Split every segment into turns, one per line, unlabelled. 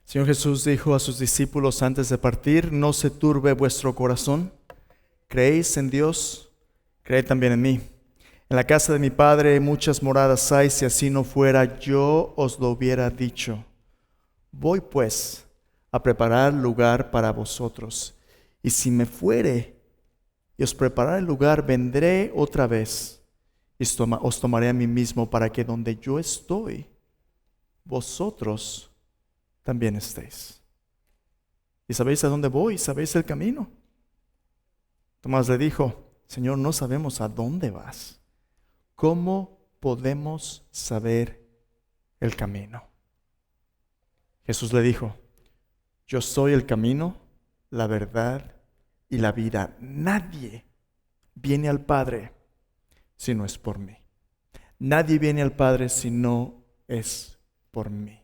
Señor Jesús dijo a sus discípulos antes de partir: no se turbe vuestro corazón. ¿Creéis en Dios? Creed también en mí. En la casa de mi Padre muchas moradas hay; si así no fuera, yo os lo hubiera dicho. Voy pues a preparar lugar para vosotros. Y si me fuere y os preparare el lugar, vendré otra vez y os tomaré a mí mismo, para que donde yo estoy, vosotros también estéis. ¿Y sabéis a dónde voy? ¿Sabéis el camino? Tomás le dijo: Señor, no sabemos a dónde vas. ¿Cómo podemos saber el camino? Jesús le dijo: yo soy el camino, la verdad y la vida. Nadie viene al Padre si no es por mí. Nadie viene al Padre si no es por mí.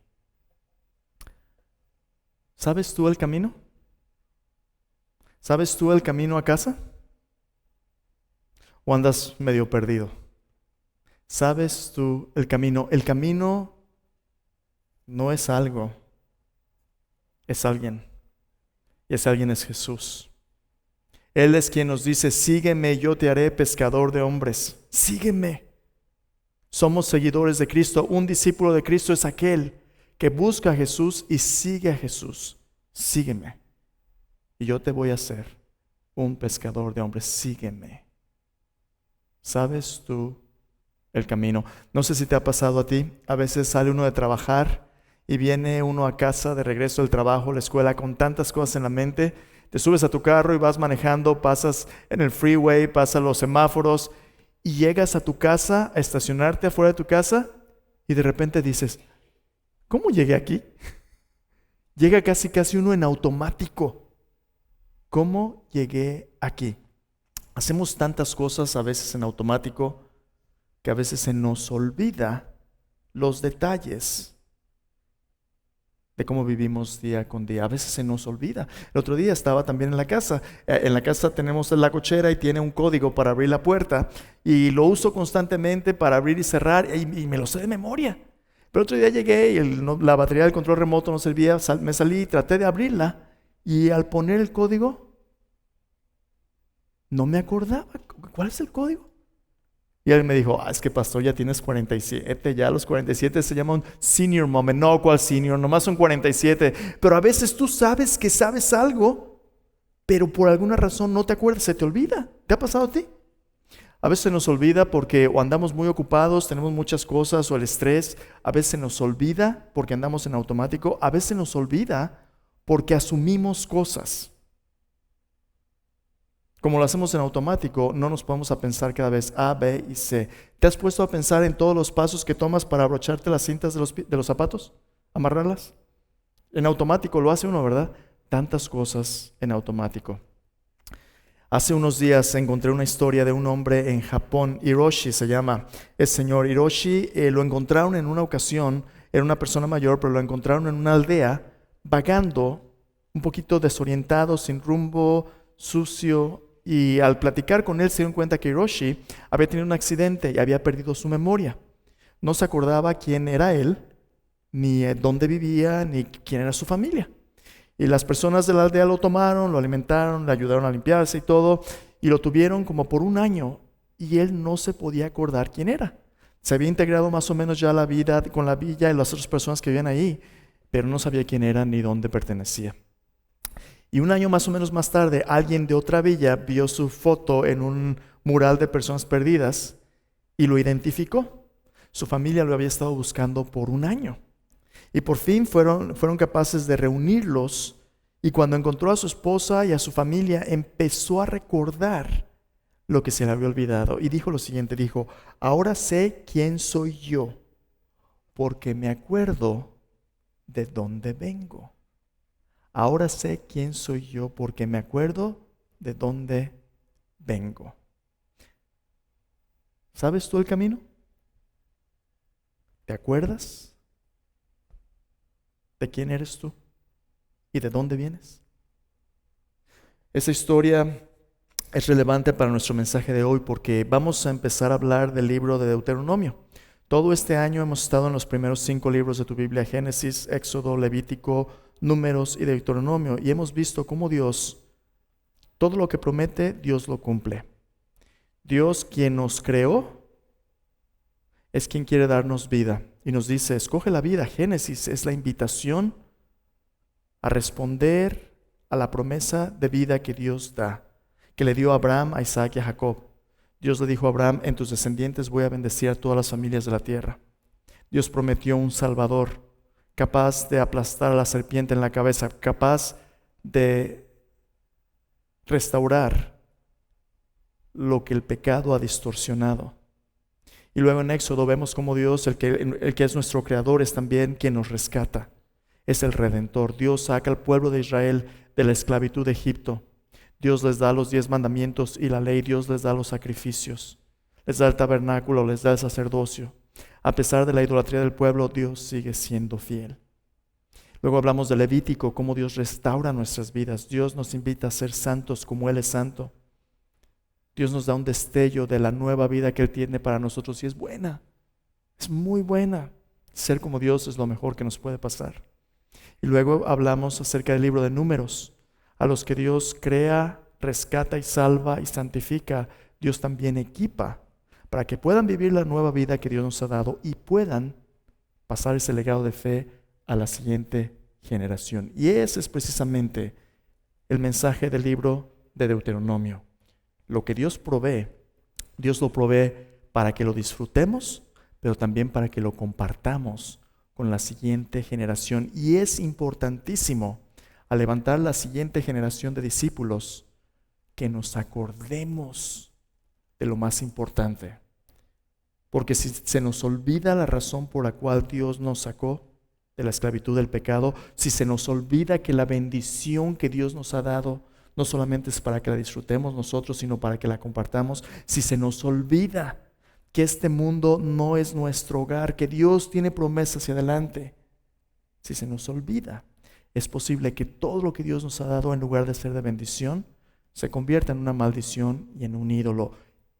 ¿Sabes tú el camino? ¿Sabes tú el camino a casa? ¿O andas medio perdido? ¿Sabes tú el camino? El camino no es algo, es alguien. Y ese alguien es Jesús. Él es quien nos dice: sígueme, yo te haré pescador de hombres. Sígueme. Somos seguidores de Cristo. Un discípulo de Cristo es aquel que busca a Jesús y sigue a Jesús. Sígueme y yo te voy a hacer un pescador de hombres. Sígueme. ¿Sabes tú el camino? No sé si te ha pasado a ti. A veces sale uno de trabajar y viene uno a casa de regreso del trabajo, la escuela, con tantas cosas en la mente. Te subes a tu carro y vas manejando, pasas en el freeway, pasas los semáforos y llegas a tu casa, a estacionarte afuera de tu casa, y de repente dices: ¿cómo llegué aquí? Llega casi uno en automático. ¿Cómo llegué aquí? Hacemos tantas cosas a veces en automático que a veces se nos olvida los detalles de cómo vivimos día con día. A veces se nos olvida. El otro día estaba también en la casa. En la casa tenemos la cochera y tiene un código para abrir la puerta, y lo uso constantemente para abrir y cerrar, y me lo sé de memoria. Pero otro día llegué y la batería del control remoto no servía. Me salí, traté de abrirla, y al poner el código no me acordaba. ¿Cuál es el código? Y él me dijo: es que pastor, ya tienes 47, ya los 47 se llama un senior moment. No, ¿cuál senior? Nomás son 47. Pero a veces tú sabes que sabes algo, pero por alguna razón no te acuerdas, se te olvida. ¿Te ha pasado a ti? A veces se nos olvida porque o andamos muy ocupados, tenemos muchas cosas, o el estrés. A veces se nos olvida porque andamos en automático. A veces nos olvida porque asumimos cosas. Como lo hacemos en automático, no nos ponemos a pensar cada vez A, B y C. ¿Te has puesto a pensar en todos los pasos que tomas para abrocharte las cintas de los zapatos? ¿Amarrarlas? En automático lo hace uno, ¿verdad? Tantas cosas en automático. Hace unos días encontré una historia de un hombre en Japón. Hiroshi se llama el señor Hiroshi. Lo encontraron en una ocasión, era una persona mayor, pero lo encontraron en una aldea vagando, un poquito desorientado, sin rumbo, sucio. Y al platicar con él se dieron cuenta que Hiroshi había tenido un accidente y había perdido su memoria. No se acordaba quién era él, ni dónde vivía, ni quién era su familia. Y las personas de la aldea lo tomaron, lo alimentaron, le ayudaron a limpiarse y todo, y lo tuvieron como por un año, y él no se podía acordar quién era. Se había integrado más o menos ya la vida con la villa y las otras personas que vivían ahí, pero no sabía quién era ni dónde pertenecía. Y un año más o menos más tarde, alguien de otra villa vio su foto en un mural de personas perdidas y lo identificó. Su familia lo había estado buscando por un año. Y por fin fueron capaces de reunirlos, y cuando encontró a su esposa y a su familia, empezó a recordar lo que se le había olvidado. Y dijo lo siguiente, dijo: ahora sé quién soy yo, porque me acuerdo de dónde vengo. Ahora sé quién soy yo porque me acuerdo de dónde vengo. ¿Sabes tú el camino? ¿Te acuerdas de quién eres tú y de dónde vienes? Esa historia es relevante para nuestro mensaje de hoy porque vamos a empezar a hablar del libro de Deuteronomio. Todo este año hemos estado en los primeros 5 libros de tu Biblia: Génesis, Éxodo, Levítico, Números y Deuteronomio, y hemos visto cómo Dios, todo lo que promete, Dios lo cumple. Dios, quien nos creó, es quien quiere darnos vida y nos dice, escoge la vida. Génesis es la invitación a responder a la promesa de vida que Dios da, que le dio a Abraham, a Isaac y a Jacob. Dios le dijo a Abraham, en tus descendientes voy a bendecir a todas las familias de la tierra. Dios prometió un Salvador, capaz de aplastar a la serpiente en la cabeza, capaz de restaurar lo que el pecado ha distorsionado. Y luego en Éxodo vemos cómo Dios, el que es nuestro creador, es también quien nos rescata. Es el Redentor. Dios saca al pueblo de Israel de la esclavitud de Egipto. Dios les da los 10 mandamientos y la ley. Dios les da los sacrificios. Les da el tabernáculo, les da el sacerdocio. A pesar de la idolatría del pueblo, Dios sigue siendo fiel. Luego hablamos de Levítico, cómo Dios restaura nuestras vidas. Dios nos invita a ser santos como Él es santo. Dios nos da un destello de la nueva vida que Él tiene para nosotros y es buena, es muy buena. Ser como Dios es lo mejor que nos puede pasar. Y luego hablamos acerca del libro de Números. A los que Dios crea, rescata y salva y santifica, Dios también equipa para que puedan vivir la nueva vida que Dios nos ha dado y puedan pasar ese legado de fe a la siguiente generación. Y ese es precisamente el mensaje del libro de Deuteronomio. Lo que Dios provee, Dios lo provee para que lo disfrutemos, pero también para que lo compartamos con la siguiente generación. Y es importantísimo, al levantar la siguiente generación de discípulos, que nos acordemos de lo más importante. Porque si se nos olvida la razón por la cual Dios nos sacó de la esclavitud del pecado, si se nos olvida que la bendición que Dios nos ha dado no solamente es para que la disfrutemos nosotros, sino para que la compartamos. Si se nos olvida que este mundo no es nuestro hogar, que Dios tiene promesas hacia adelante, si se nos olvida, es posible que todo lo que Dios nos ha dado, en lugar de ser de bendición, se convierta en una maldición y en un ídolo,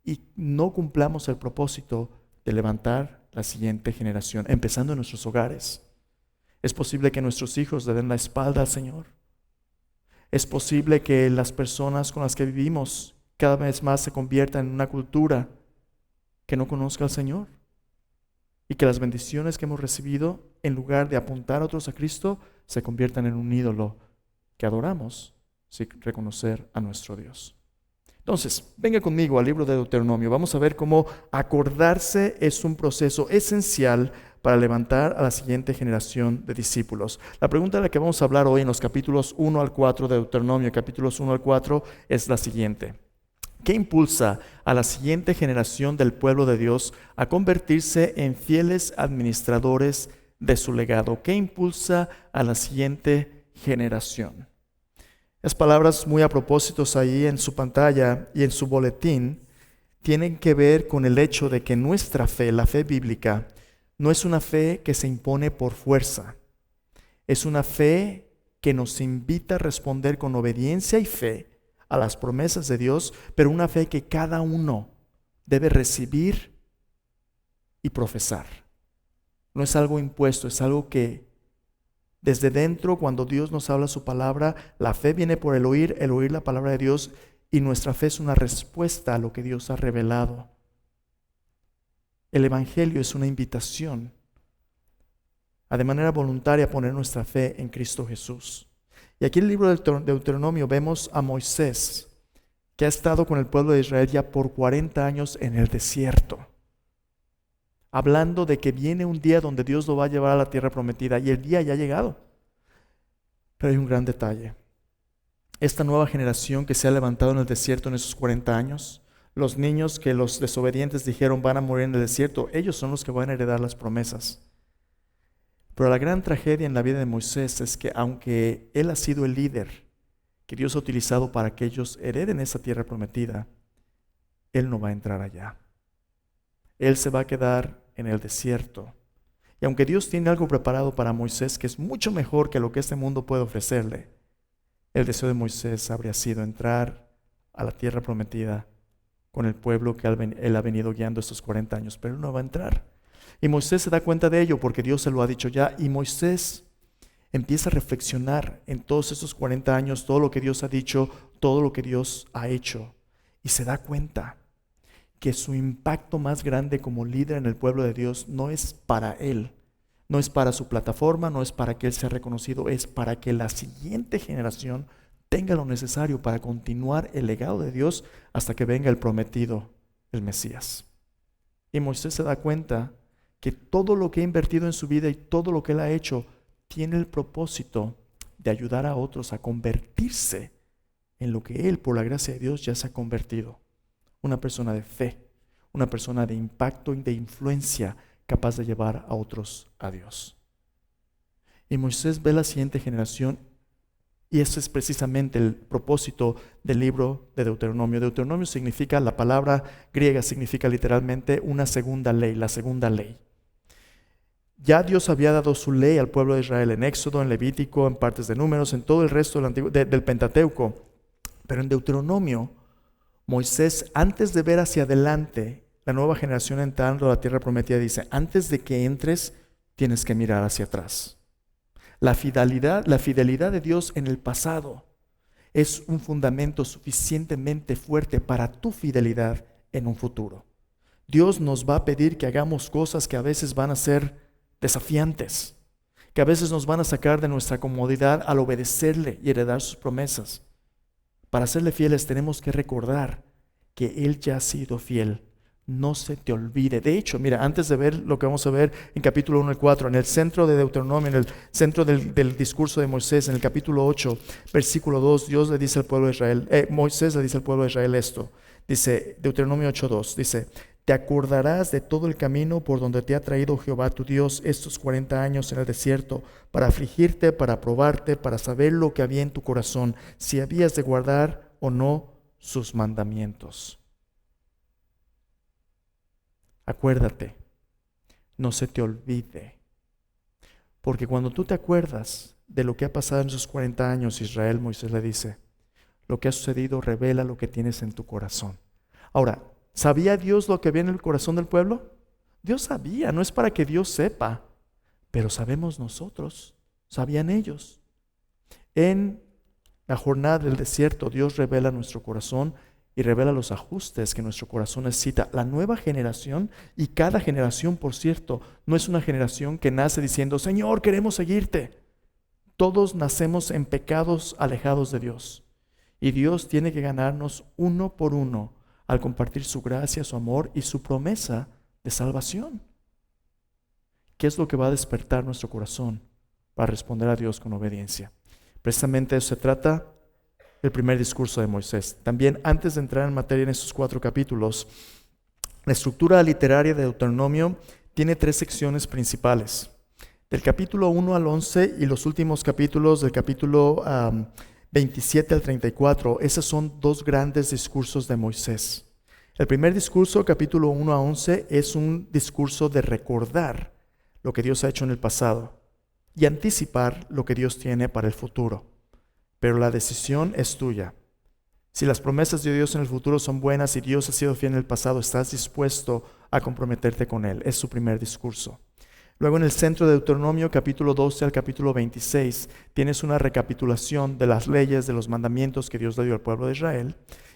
y no cumplamos el propósito de levantar la siguiente generación, empezando en nuestros hogares. Es posible que nuestros hijos le den la espalda al Señor. Es posible que las personas con las que vivimos cada vez más se conviertan en una cultura que no conozca al Señor. Y que las bendiciones que hemos recibido, en lugar de apuntar a otros a Cristo, se conviertan en un ídolo que adoramos sin reconocer a nuestro Dios. Entonces, venga conmigo al libro de Deuteronomio. Vamos a ver cómo acordarse es un proceso esencial para levantar a la siguiente generación de discípulos. La pregunta de la que vamos a hablar hoy en los capítulos 1 al 4 de Deuteronomio, capítulos 1 al 4, es la siguiente. ¿Qué impulsa a la siguiente generación del pueblo de Dios a convertirse en fieles administradores de su legado? ¿Qué impulsa a la siguiente generación? Las palabras muy a propósito ahí en su pantalla y en su boletín tienen que ver con el hecho de que nuestra fe, la fe bíblica, no es una fe que se impone por fuerza. Es una fe que nos invita a responder con obediencia y fe a las promesas de Dios, pero una fe que cada uno debe recibir y profesar. No es algo impuesto, es algo que desde dentro, cuando Dios nos habla su palabra, la fe viene por el oír la palabra de Dios, y nuestra fe es una respuesta a lo que Dios ha revelado. El Evangelio es una invitación a de manera voluntaria poner nuestra fe en Cristo Jesús. Y aquí en el libro de Deuteronomio vemos a Moisés, que ha estado con el pueblo de Israel ya por 40 años en el desierto, hablando de que viene un día donde Dios lo va a llevar a la tierra prometida, y el día ya ha llegado. Pero hay un gran detalle. Esta nueva generación que se ha levantado en el desierto en esos 40 años, los niños que los desobedientes dijeron van a morir en el desierto, ellos son los que van a heredar las promesas. Pero la gran tragedia en la vida de Moisés es que aunque él ha sido el líder que Dios ha utilizado para que ellos hereden esa tierra prometida, él no va a entrar allá. Él se va a quedar en el desierto. Y aunque Dios tiene algo preparado para Moisés que es mucho mejor que lo que este mundo puede ofrecerle, el deseo de Moisés habría sido entrar a la tierra prometida con el pueblo que él ha venido guiando estos 40 años, pero él no va a entrar. Y Moisés se da cuenta de ello porque Dios se lo ha dicho ya. Y Moisés Empieza a reflexionar en todos estos 40 años, todo lo que Dios ha dicho, todo lo que Dios ha hecho. Y se da cuenta que su impacto más grande como líder en el pueblo de Dios no es para él, no es para su plataforma, no es para que él sea reconocido, es para que la siguiente generación tenga lo necesario para continuar el legado de Dios hasta que venga el prometido, el Mesías. Y Moisés se da cuenta que todo lo que ha invertido en su vida y todo lo que él ha hecho tiene el propósito de ayudar a otros a convertirse en lo que él, por la gracia de Dios, ya se ha convertido. Una persona de fe, una persona de impacto y de influencia capaz de llevar a otros a Dios. Y Moisés ve la siguiente generación y ese es precisamente el propósito del libro de Deuteronomio. Deuteronomio significa, la palabra griega significa literalmente una segunda ley, la segunda ley. Ya Dios había dado su ley al pueblo de Israel en Éxodo, en Levítico, en partes de Números, en todo el resto del Pentateuco. Pero en Deuteronomio, Moisés, antes de ver hacia adelante la nueva generación entrando a la tierra prometida, dice, antes de que entres, tienes que mirar hacia atrás. La fidelidad de Dios en el pasado es un fundamento suficientemente fuerte para tu fidelidad en un futuro. Dios nos va a pedir que hagamos cosas que a veces van a ser desafiantes, que a veces nos van a sacar de nuestra comodidad al obedecerle y heredar sus promesas. Para serle fieles tenemos que recordar que Él ya ha sido fiel. No se te olvide. De hecho, mira, antes de ver lo que vamos a ver en capítulo 1 y 4, en el centro de Deuteronomio, en el centro del discurso de Moisés, en el capítulo 8, versículo 2, Dios le dice al pueblo de Israel, Moisés le dice al pueblo de Israel esto. Dice, Deuteronomio 8:2, dice, te acordarás de todo el camino por donde te ha traído Jehová tu Dios estos 40 años en el desierto, para afligirte, para probarte, para saber lo que había en tu corazón, si habías de guardar o no sus mandamientos. Acuérdate, no se te olvide, porque cuando tú te acuerdas de lo que ha pasado en esos 40 años, Israel, Moisés le dice, lo que ha sucedido revela lo que tienes en tu corazón. Ahora, ¿sabía Dios lo que había en el corazón del pueblo? Dios sabía, no es para que Dios sepa, pero sabemos nosotros, sabían ellos. En la jornada del desierto, Dios revela nuestro corazón y revela los ajustes que nuestro corazón necesita. La nueva generación, y cada generación, por cierto, no es una generación que nace diciendo, Señor, queremos seguirte. Todos nacemos en pecados alejados de Dios. Y Dios tiene que ganarnos uno por uno al compartir su gracia, su amor y su promesa de salvación. ¿Qué es lo que va a despertar nuestro corazón para responder a Dios con obediencia? Precisamente de eso se trata el primer discurso de Moisés. También, antes de entrar en materia en estos 4 capítulos, la estructura literaria de Deuteronomio tiene 3 secciones principales. Del capítulo 1 al 11 y los últimos capítulos del capítulo 27 al 34, esos son 2 grandes discursos de Moisés. El primer discurso, capítulo 1 a 11, es un discurso de recordar lo que Dios ha hecho en el pasado y anticipar lo que Dios tiene para el futuro. Pero la decisión es tuya. Si las promesas de Dios en el futuro son buenas y Dios ha sido fiel en el pasado, ¿estás dispuesto a comprometerte con Él? Es su primer discurso. Luego, en el centro de Deuteronomio, capítulo 12 al capítulo 26, tienes una recapitulación de las leyes, de los mandamientos que Dios le dio al pueblo de Israel.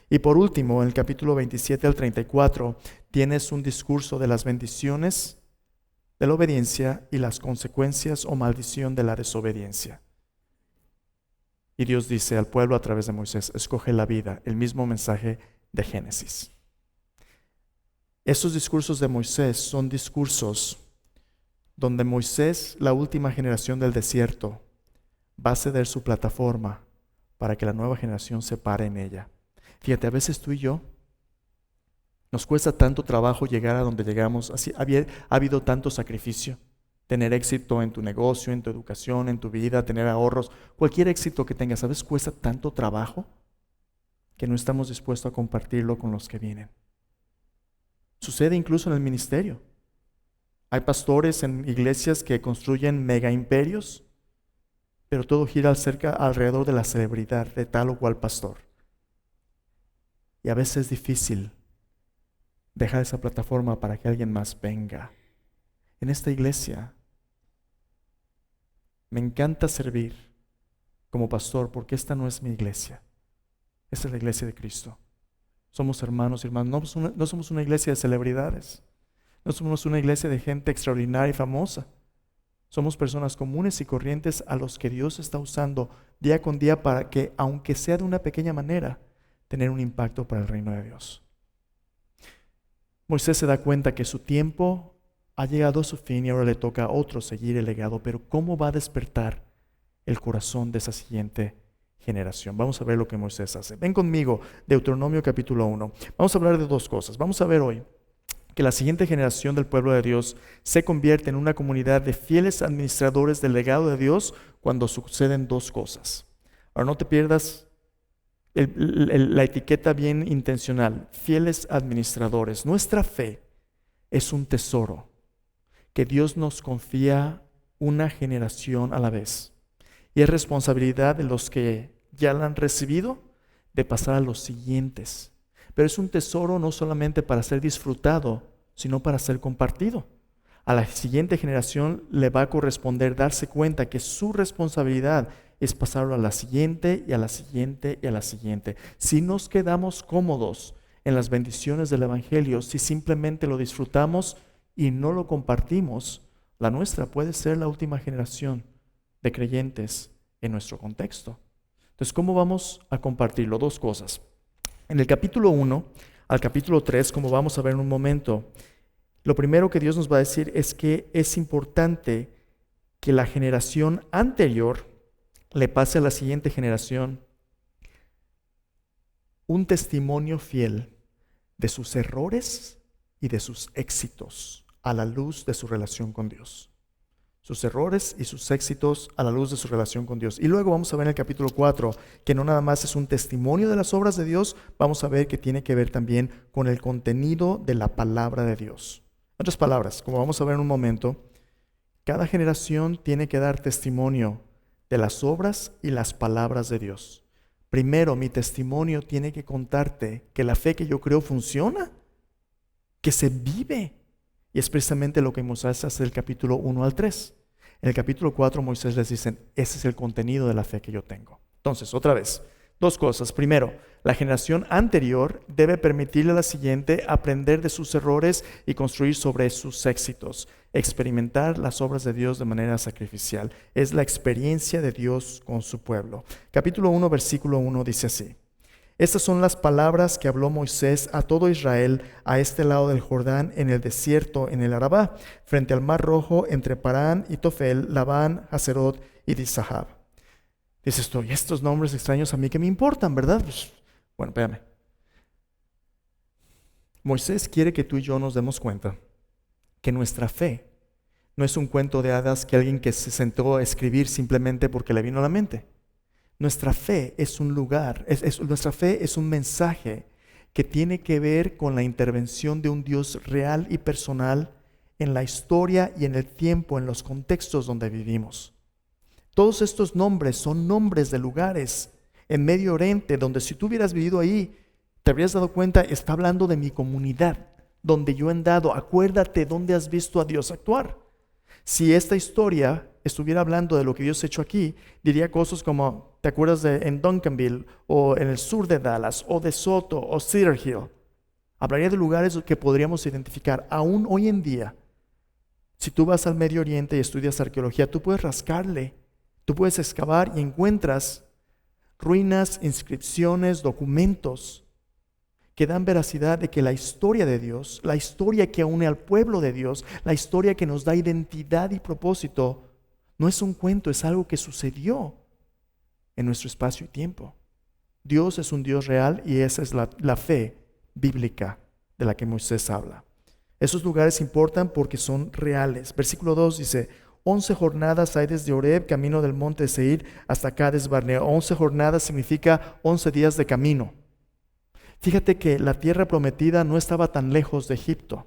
Y por último, en el capítulo 27 al 34, tienes un discurso de las bendiciones de la obediencia y las consecuencias o maldición de la desobediencia. Y Dios dice al pueblo a través de Moisés, escoge la vida, el mismo mensaje de Génesis. Estos discursos de Moisés son discursos donde Moisés, la última generación del desierto, va a ceder su plataforma para que la nueva generación se pare en ella. Fíjate, a veces tú y yo nos cuesta tanto trabajo llegar a donde llegamos, así, ha habido tanto sacrificio. Tener éxito en tu negocio, en tu educación, en tu vida, tener ahorros, cualquier éxito que tengas, ¿sabes? Cuesta tanto trabajo que no estamos dispuestos a compartirlo con los que vienen. Sucede incluso en el ministerio. Hay pastores en iglesias que construyen mega imperios, pero todo gira alrededor de la celebridad de tal o cual pastor. Y a veces es difícil dejar esa plataforma para que alguien más venga. En esta iglesia Me encanta servir como pastor porque esta no es mi iglesia. Esta es la iglesia de Cristo. Somos hermanos y hermanas. No somos una iglesia de celebridades. No somos una iglesia de gente extraordinaria y famosa. Somos personas comunes y corrientes a los que Dios está usando día con día para que, aunque sea de una pequeña manera, tener un impacto para el reino de Dios. Moisés se da cuenta que su tiempo ha llegado a su fin y ahora le toca a otro seguir el legado, pero ¿cómo va a despertar el corazón de esa siguiente generación? Vamos a ver lo que Moisés hace. Ven conmigo, Deuteronomio capítulo 1. Vamos a hablar de dos cosas. Vamos a ver hoy que la siguiente generación del pueblo de Dios se convierte en una comunidad de fieles administradores del legado de Dios cuando suceden dos cosas. Ahora no te pierdas la etiqueta bien intencional, fieles administradores. Nuestra fe es un tesoro que Dios nos confía una generación a la vez. Y es responsabilidad de los que ya la han recibido de pasar a los siguientes. Pero es un tesoro no solamente para ser disfrutado, sino para ser compartido. A la siguiente generación le va a corresponder darse cuenta que su responsabilidad es pasarlo a la siguiente y a la siguiente y a la siguiente. Si nos quedamos cómodos en las bendiciones del Evangelio, si simplemente lo disfrutamos y no lo compartimos, la nuestra puede ser la última generación de creyentes en nuestro contexto. Entonces, ¿cómo vamos a compartirlo? Dos cosas. En el capítulo 1 al capítulo 3, como vamos a ver en un momento, lo primero que Dios nos va a decir es que es importante que la generación anterior le pase a la siguiente generación un testimonio fiel de sus errores y de sus éxitos a la luz de su relación con Dios. Sus errores y sus éxitos a la luz de su relación con Dios. Y luego vamos a ver en el capítulo 4 que no nada más es un testimonio de las obras de Dios, vamos a ver que tiene que ver también con el contenido de la palabra de Dios. En otras palabras, como vamos a ver en un momento, cada generación tiene que dar testimonio de las obras y las palabras de Dios. Primero, mi testimonio tiene que contarte que la fe que yo creo funciona, que se vive. Y es precisamente lo que Moisés hace del capítulo 1 al 3. En el capítulo 4 Moisés les dice, ese es el contenido de la fe que yo tengo. Entonces, otra vez, dos cosas. Primero, la generación anterior debe permitirle a la siguiente aprender de sus errores y construir sobre sus éxitos. Experimentar las obras de Dios de manera sacrificial. Es la experiencia de Dios con su pueblo. Capítulo 1, versículo 1 dice así. Estas son las palabras que habló Moisés a todo Israel a este lado del Jordán, en el desierto, en el Arabá, frente al mar Rojo, entre Parán y Tofel, Labán, Haserot y Dizahab. Dices tú, y estos nombres extraños a mí que me importan, ¿verdad? Pues, bueno, espérame. Moisés quiere que tú y yo nos demos cuenta que nuestra fe no es un cuento de hadas que alguien que se sentó a escribir simplemente porque le vino a la mente. Nuestra fe es un lugar, nuestra fe es un mensaje que tiene que ver con la intervención de un Dios real y personal en la historia y en el tiempo, en los contextos donde vivimos. Todos estos nombres son nombres de lugares en Medio Oriente, donde si tú hubieras vivido ahí, te habrías dado cuenta, está hablando de mi comunidad, donde yo he andado. Acuérdate dónde has visto a Dios actuar. Si esta historia estuviera hablando de lo que Dios ha hecho aquí, diría cosas como, ¿te acuerdas de en Duncanville o en el sur de Dallas o de Soto o Cedar Hill? Hablaría de lugares que podríamos identificar. Aún hoy en día, si tú vas al Medio Oriente y estudias arqueología, tú puedes rascarle, tú puedes excavar y encuentras ruinas, inscripciones, documentos que dan veracidad de que la historia de Dios, la historia que une al pueblo de Dios, la historia que nos da identidad y propósito, no es un cuento, es algo que sucedió en nuestro espacio y tiempo. Dios es un Dios real y esa es la fe bíblica de la que Moisés habla. Esos lugares importan porque son reales. Versículo 2 dice, 11 jornadas hay desde Horeb, camino del monte de Seir, hasta Cades Barnea. 11 jornadas significa 11 días de camino. Fíjate que la tierra prometida no estaba tan lejos de Egipto.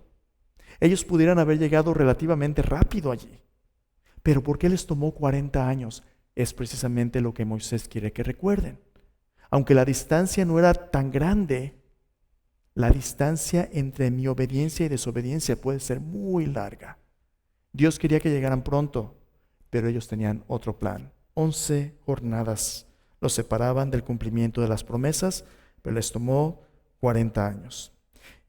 Ellos pudieran haber llegado relativamente rápido allí. Pero ¿por qué les tomó 40 años? Es precisamente lo que Moisés quiere que recuerden. Aunque la distancia no era tan grande, la distancia entre mi obediencia y desobediencia puede ser muy larga. Dios quería que llegaran pronto, pero ellos tenían otro plan. 11 jornadas los separaban del cumplimiento de las promesas, pero les tomó 40 años.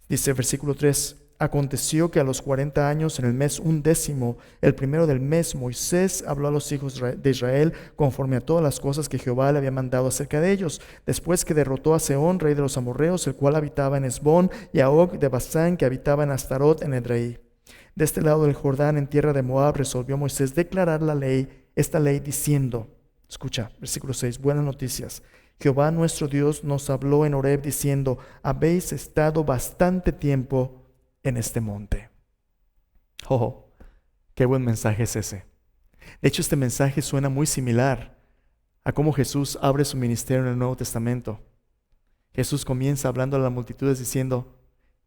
Dice el versículo 3, aconteció que a los 40 años, en el mes 11, el primero del mes, Moisés habló a los hijos de Israel conforme a todas las cosas que Jehová le había mandado acerca de ellos, después que derrotó a Sehón, rey de los amorreos, el cual habitaba en Hesbón, y a Og de Basán, que habitaba en Astarot, en Edrei. De este lado del Jordán, en tierra de Moab, resolvió Moisés declarar esta ley diciendo, escucha, versículo 6, buenas noticias. Jehová nuestro Dios nos habló en Horeb diciendo, habéis estado bastante tiempo en este monte. Oh, qué buen mensaje es ese. De hecho, este mensaje suena muy similar a cómo Jesús abre su ministerio en el Nuevo Testamento. Jesús comienza hablando a las multitudes diciendo,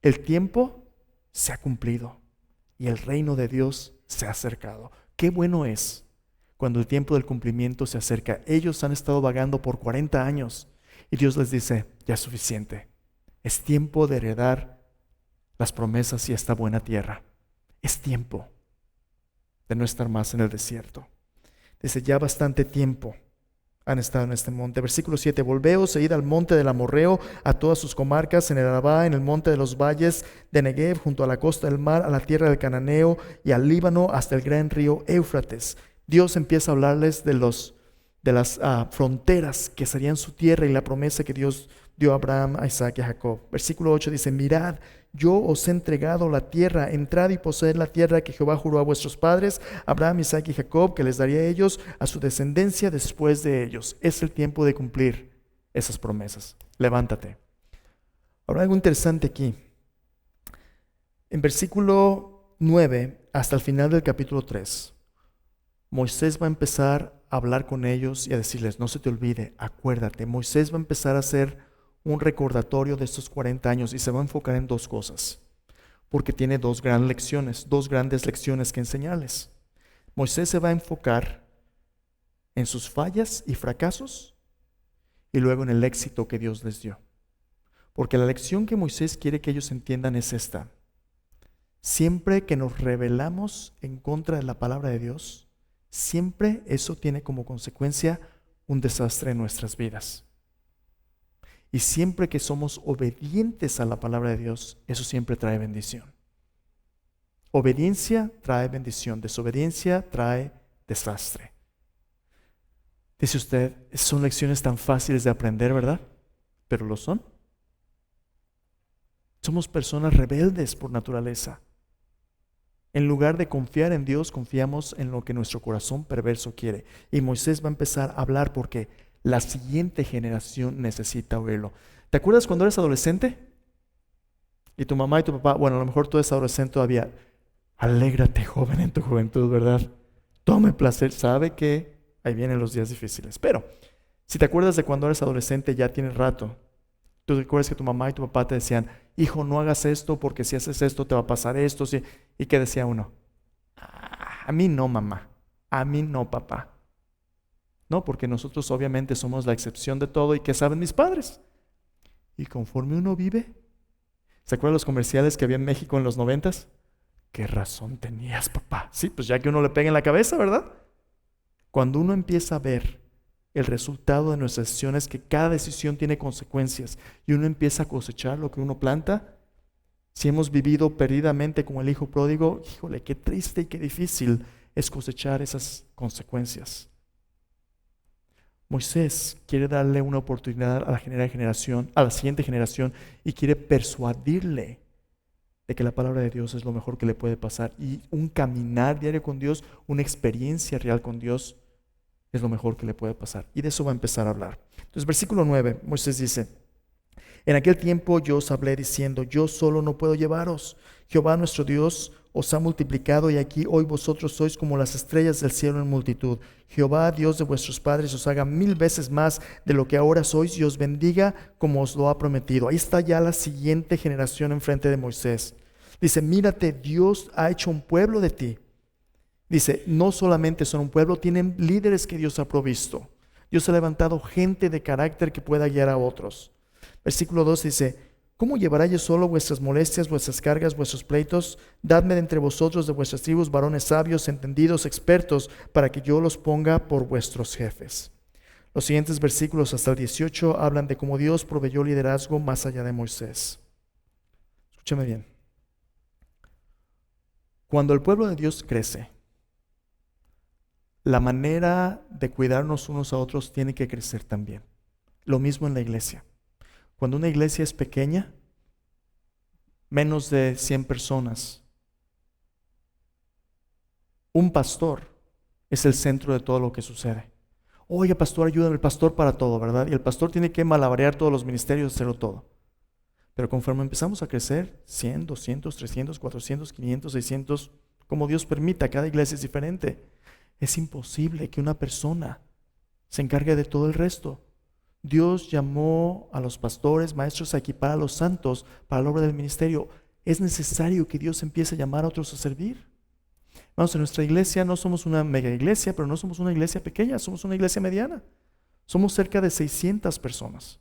el tiempo se ha cumplido y el reino de Dios se ha acercado. Qué bueno es cuando el tiempo del cumplimiento se acerca. Ellos han estado vagando por 40 años y Dios les dice, ya es suficiente. Es tiempo de heredar las promesas y esta buena tierra. Es tiempo de no estar más en el desierto. Dice, ya bastante tiempo han estado en este monte. Versículo 7, volveos e id al monte del Amorreo, a todas sus comarcas, en el Arabá, en el monte de los valles de Negev, junto a la costa del mar, a la tierra del Cananeo y al Líbano, hasta el gran río Éufrates. Dios empieza a hablarles de las fronteras que serían su tierra y la promesa que Dios dio a Abraham, a Isaac y a Jacob. Versículo 8 dice, mirad, yo os he entregado la tierra, entrad y poseed la tierra que Jehová juró a vuestros padres, Abraham, Isaac y Jacob, que les daría a ellos, a su descendencia después de ellos. Es el tiempo de cumplir esas promesas. Levántate. Ahora algo interesante aquí. En versículo 9 hasta el final del capítulo 3, Moisés va a empezar a hablar con ellos y a decirles, no se te olvide, acuérdate. Moisés va a empezar a hacer un recordatorio de estos 40 años y se va a enfocar en dos cosas, porque tiene dos grandes lecciones que enseñarles. Moisés se va a enfocar en sus fallas y fracasos y luego en el éxito que Dios les dio. Porque la lección que Moisés quiere que ellos entiendan es esta: siempre que nos rebelamos en contra de la palabra de Dios, siempre eso tiene como consecuencia un desastre en nuestras vidas. Y siempre que somos obedientes a la palabra de Dios, eso siempre trae bendición. Obediencia trae bendición, desobediencia trae desastre. Dice usted, son lecciones tan fáciles de aprender, ¿verdad? Pero lo son. Somos personas rebeldes por naturaleza. En lugar de confiar en Dios, confiamos en lo que nuestro corazón perverso quiere. Y Moisés va a empezar a hablar porque la siguiente generación necesita oírlo. ¿Te acuerdas cuando eres adolescente? Y tu mamá y tu papá, bueno, a lo mejor tú eres adolescente todavía. Alégrate, joven, en tu juventud, ¿verdad? Tome placer. Sabe que ahí vienen los días difíciles. Pero si te acuerdas de cuando eres adolescente, ya tienes rato. Tú recuerdas que tu mamá y tu papá te decían, hijo, no hagas esto porque si haces esto te va a pasar esto. ¿Sí? ¿Y qué decía uno? A mí no, mamá. A mí no, papá. No, porque nosotros obviamente somos la excepción de todo. ¿Y qué saben mis padres? Y conforme uno vive, ¿se acuerdan los comerciales que había en México en los 90s? ¿Qué razón tenías, papá? Sí, pues ya que uno le pega en la cabeza, ¿verdad? Cuando uno empieza a ver el resultado de nuestras decisiones, que cada decisión tiene consecuencias, y uno empieza a cosechar lo que uno planta, si hemos vivido perdidamente como el hijo pródigo, híjole, qué triste y qué difícil es cosechar esas consecuencias. Moisés quiere darle una oportunidad a la siguiente generación, y quiere persuadirle de que la palabra de Dios es lo mejor que le puede pasar, y un caminar diario con Dios, una experiencia real con Dios, es lo mejor que le puede pasar. Y de eso va a empezar a hablar. Entonces, versículo 9, Moisés dice, en aquel tiempo yo os hablé diciendo, yo solo no puedo llevaros. Jehová nuestro Dios os ha multiplicado, y aquí hoy vosotros sois como las estrellas del cielo en multitud. Jehová, Dios de vuestros padres, os haga 1000 veces más de lo que ahora sois, y os bendiga como os lo ha prometido. Ahí está ya la siguiente generación enfrente de Moisés. Dice, mírate, Dios ha hecho un pueblo de ti. Dice, no solamente son un pueblo, tienen líderes que Dios ha provisto. Dios ha levantado gente de carácter que pueda guiar a otros. Versículo 2 dice, ¿Cómo llevará yo solo vuestras molestias, vuestras cargas, vuestros pleitos? Dadme de entre vosotros, de vuestras tribus, varones sabios, entendidos, expertos, para que yo los ponga por vuestros jefes. Los siguientes versículos hasta el 18 hablan de cómo Dios proveyó liderazgo más allá de Moisés. Escúchame bien. Cuando el pueblo de Dios crece, la manera de cuidarnos unos a otros tiene que crecer también. Lo mismo en la iglesia. Cuando una iglesia es pequeña, menos de 100 personas, un pastor es el centro de todo lo que sucede. Oye, pastor, ayúdame, el pastor para todo, ¿verdad? Y el pastor tiene que malabarear todos los ministerios, hacerlo todo. Pero conforme empezamos a crecer, 100, 200, 300, 400, 500, 600, como Dios permita, cada iglesia es diferente. Es imposible que una persona se encargue de todo el resto. Dios llamó a los pastores, maestros a equipar a los santos para la obra del ministerio. Es necesario que Dios empiece a llamar a otros a servir. Vamos, en nuestra iglesia no somos una mega iglesia, pero no somos una iglesia pequeña, somos una iglesia mediana. Somos cerca de 600 personas.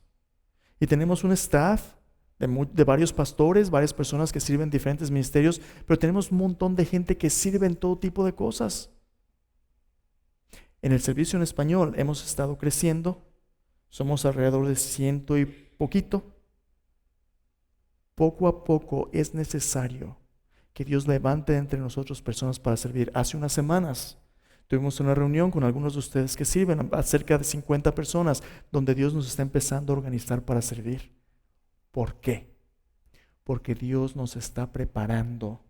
Y tenemos un staff de varios pastores, varias personas que sirven en diferentes ministerios, pero tenemos un montón de gente que sirve en todo tipo de cosas. En el servicio en español hemos estado creciendo. Somos alrededor de 100 y poquito. Poco a poco es necesario que Dios levante entre nosotros personas para servir. Hace unas semanas tuvimos una reunión con algunos de ustedes que sirven, a cerca de 50 personas, donde Dios nos está empezando a organizar para servir. ¿Por qué? Porque Dios nos está preparando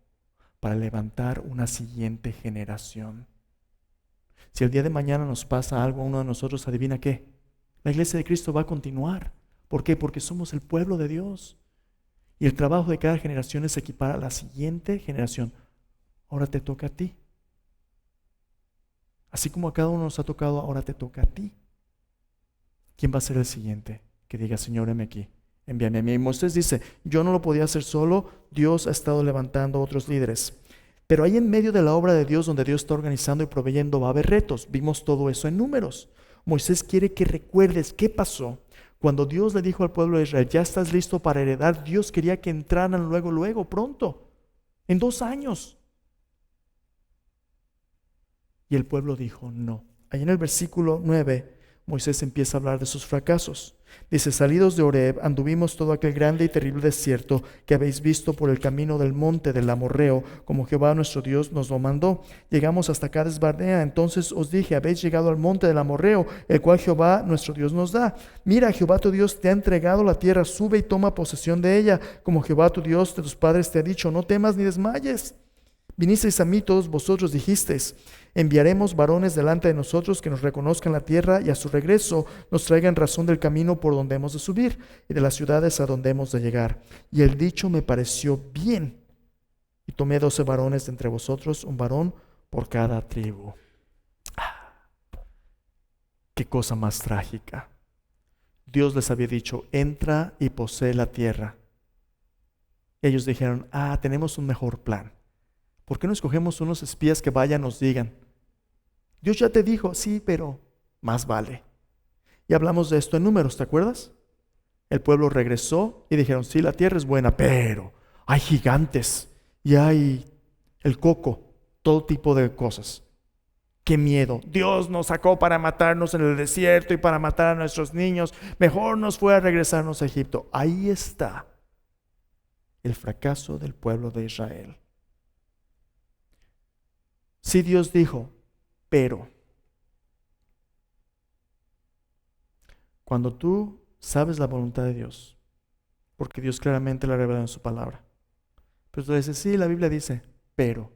para levantar una siguiente generación. Si el día de mañana nos pasa algo a uno de nosotros, ¿adivina qué? La iglesia de Cristo va a continuar. ¿Por qué? Porque somos el pueblo de Dios. Y el trabajo de cada generación es equipar a la siguiente generación. Ahora te toca a ti. Así como a cada uno nos ha tocado, ahora te toca a ti. ¿Quién va a ser el siguiente? Que diga, Señor, heme aquí, envíame a mí. Y Moisés dice, yo no lo podía hacer solo, Dios ha estado levantando otros líderes. Pero ahí en medio de la obra de Dios, donde Dios está organizando y proveyendo, va a haber retos. Vimos todo eso en Números. Moisés quiere que recuerdes qué pasó cuando Dios le dijo al pueblo de Israel, ya estás listo para heredar. Dios quería que entraran luego, pronto, en 2 años. Y el pueblo dijo no. Ahí en el versículo 9, Moisés empieza a hablar de sus fracasos. Dice, salidos de Horeb, anduvimos todo aquel grande y terrible desierto que habéis visto por el camino del monte del Amorreo, como Jehová nuestro Dios nos lo mandó. Llegamos hasta Cades Barnea, entonces os dije, habéis llegado al monte del Amorreo, el cual Jehová nuestro Dios nos da. Mira, Jehová tu Dios te ha entregado la tierra, sube y toma posesión de ella, como Jehová tu Dios de tus padres te ha dicho, no temas ni desmayes. Vinisteis a mí todos vosotros, dijisteis, enviaremos varones delante de nosotros que nos reconozcan la tierra y a su regreso nos traigan razón del camino por donde hemos de subir y de las ciudades a donde hemos de llegar. Y el dicho me pareció bien. Y tomé 12 varones de entre vosotros, un varón por cada tribu. Qué cosa más trágica. Dios les había dicho, entra y posee la tierra. Ellos dijeron, tenemos un mejor plan. ¿Por qué no escogemos unos espías que vayan y nos digan? Dios ya te dijo, sí, pero más vale. Y hablamos de esto en Números, ¿te acuerdas? El pueblo regresó y dijeron, sí, la tierra es buena, pero hay gigantes y hay el coco, todo tipo de cosas. ¡Qué miedo! Dios nos sacó para matarnos en el desierto y para matar a nuestros niños. Mejor nos fue a regresarnos a Egipto. Ahí está el fracaso del pueblo de Israel. Sí, Dios dijo, pero cuando tú sabes la voluntad de Dios, porque Dios claramente la revela en su palabra, pero tú dices, sí, la Biblia dice, pero,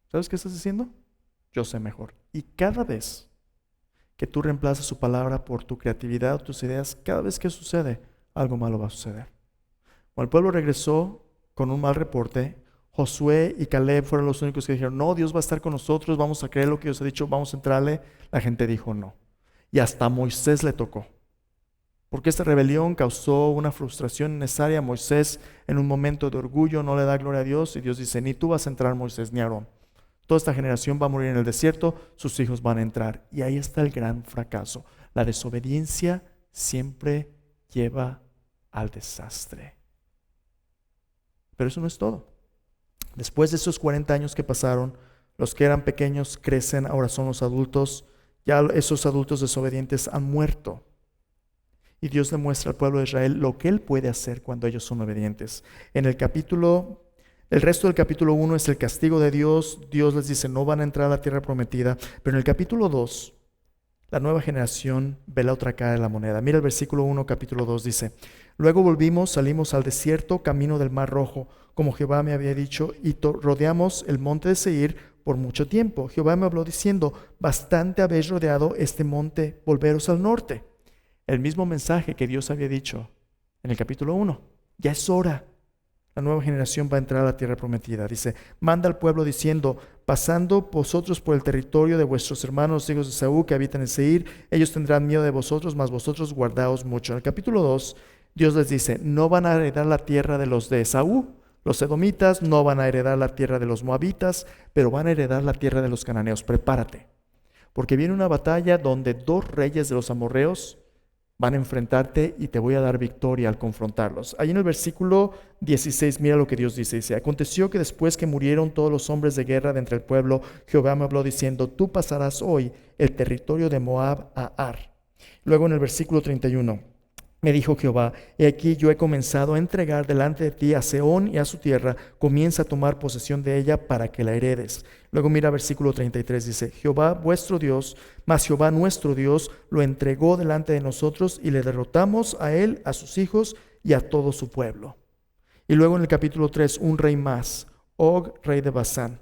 ¿sabes qué estás diciendo? Yo sé mejor. Y cada vez que tú reemplazas su palabra por tu creatividad o tus ideas, cada vez que sucede, algo malo va a suceder. Cuando el pueblo regresó con un mal reporte, Josué y Caleb fueron los únicos que dijeron, no, Dios va a estar con nosotros, vamos a creer lo que Dios ha dicho, vamos a entrarle. La gente dijo no. Y hasta a Moisés le tocó. Porque esta rebelión causó una frustración necesaria. Moisés, en un momento de orgullo, no le da gloria a Dios. Y Dios dice, ni tú vas a entrar, Moisés, ni Aarón. Toda esta generación va a morir en el desierto, sus hijos van a entrar. Y ahí está el gran fracaso. La desobediencia siempre lleva al desastre. Pero eso no es todo. Después de esos 40 años que pasaron, los que eran pequeños crecen, ahora son los adultos. Ya esos adultos desobedientes han muerto. Y Dios le muestra al pueblo de Israel lo que Él puede hacer cuando ellos son obedientes. El resto del capítulo 1 es el castigo de Dios. Dios les dice, no van a entrar a la tierra prometida. Pero en el capítulo 2, la nueva generación ve la otra cara de la moneda. Mira el versículo 1, capítulo 2, dice, luego salimos al desierto, camino del Mar Rojo, como Jehová me había dicho, y rodeamos el monte de Seir por mucho tiempo. Jehová me habló diciendo, bastante habéis rodeado este monte, volveros al norte. El mismo mensaje que Dios había dicho en el capítulo 1. Ya es hora. La nueva generación va a entrar a la tierra prometida. Dice, manda al pueblo diciendo, pasando vosotros por el territorio de vuestros hermanos hijos de Esaú que habitan en Seir, ellos tendrán miedo de vosotros, mas vosotros guardaos mucho. En el capítulo 2, Dios les dice, no van a heredar la tierra de los de Esaú, los edomitas, no van a heredar la tierra de los moabitas, pero van a heredar la tierra de los cananeos. Prepárate, porque viene una batalla donde 2 reyes de los amorreos van a enfrentarte y te voy a dar victoria al confrontarlos. Ahí en el versículo 16, mira lo que Dios dice. Dice, aconteció que después que murieron todos los hombres de guerra de entre el pueblo, Jehová me habló diciendo, tú pasarás hoy el territorio de Moab a Ar. Luego en el versículo 31, me dijo Jehová, he aquí yo he comenzado a entregar delante de ti a Sehón y a su tierra, comienza a tomar posesión de ella para que la heredes. Luego mira versículo 33, dice, Jehová vuestro Dios, mas Jehová nuestro Dios lo entregó delante de nosotros y le derrotamos a él, a sus hijos y a todo su pueblo. Y luego en el capítulo 3, un rey más, Og, rey de Basán.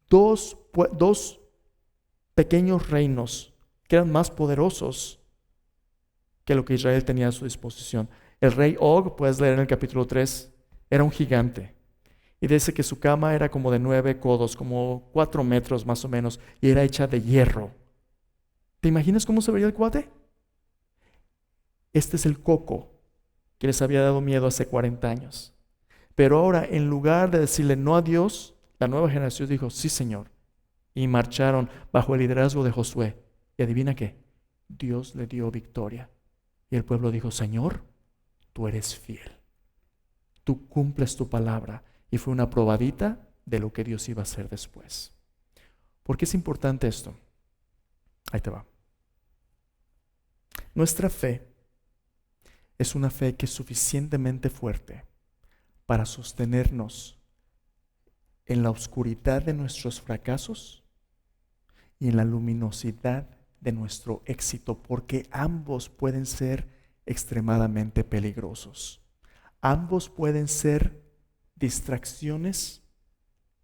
Dos pequeños reinos que eran más poderosos que lo que Israel tenía a su disposición. El rey Og, puedes leer en el capítulo 3, era un gigante. Y dice que su cama era como de 9 codos, como 4 metros más o menos, y era hecha de hierro. ¿Te imaginas cómo se vería el cuate? Este es el coco que les había dado miedo hace 40 años. Pero ahora, en lugar de decirle no a Dios, la nueva generación dijo, sí, Señor. Y marcharon bajo el liderazgo de Josué. Y adivina qué, Dios le dio victoria. Y el pueblo dijo, Señor, tú eres fiel. Tú cumples tu palabra. Y fue una probadita de lo que Dios iba a hacer después. ¿Por qué es importante esto? Ahí te va. Nuestra fe es una fe que es suficientemente fuerte para sostenernos en la oscuridad de nuestros fracasos y en la luminosidad de nuestro éxito, porque ambos pueden ser extremadamente peligrosos. Ambos pueden ser distracciones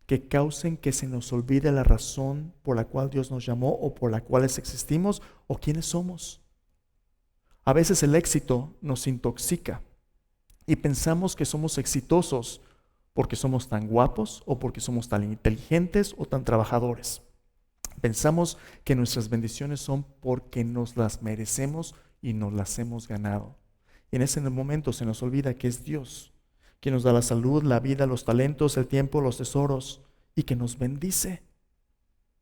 que causen que se nos olvide la razón por la cual Dios nos llamó o por la cual existimos o quiénes somos. A veces el éxito nos intoxica y pensamos que somos exitosos porque somos tan guapos o porque somos tan inteligentes o tan trabajadores. Pensamos que nuestras bendiciones son porque nos las merecemos y nos las hemos ganado. Y en ese momento se nos olvida que es Dios quien nos da la salud, la vida, los talentos, el tiempo, los tesoros y que nos bendice.